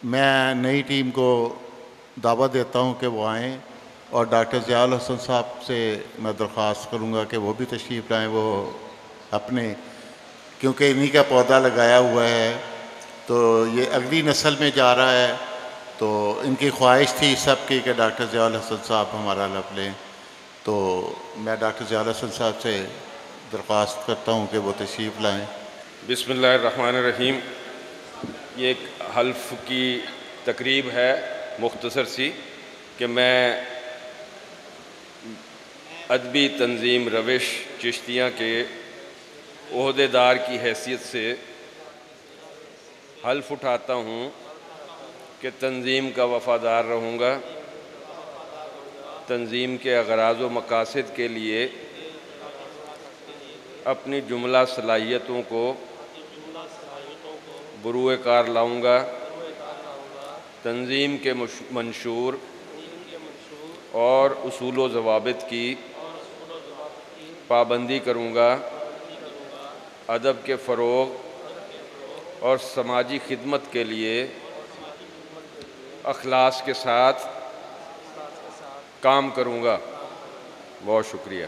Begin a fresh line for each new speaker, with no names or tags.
मैं नई टीम को दावत देता हूं कि वो आएँ और डॉक्टर ज़ियाउल हसन साहब से मैं दरख्वास्त करूंगा कि वो भी तशरीफ़ लाएँ। वो अपने, क्योंकि इन्हीं का पौधा लगाया हुआ है तो ये अगली नस्ल में जा रहा है, तो इनकी ख्वाहिश थी सबकी कि डॉक्टर ज़ियाउल हसन साहब हमारा लब लें। तो मैं डॉक्टर ज़ियाउल हसन साहब से दरख्वास्त करता हूं कि वो तशरीफ़ लाएँ।
बिस्मिल्लाहिर्रहमानिर्रहीम। ये एक हल्फ की तकरीब है मुख्तसर सी कि मैं अदबी तंजीम रविश चिश्तियाँ के ओहदेदार की हैसियत से हल्फ उठाता हूँ कि तंजीम का वफ़ादार रहूँगा, तंजीम के अगराज़ व मकासद के लिए अपनी जुमला सलाहियतों को बुरूए कार लाऊँगा, तंजीम के मंशूर और उसूल व ज़वाबित की पाबंदी करूँगा, अदब के फ़रोग़ और समाजी खिदमत के लिए अखलास के साथ काम करूँगा। बहुत शुक्रिया।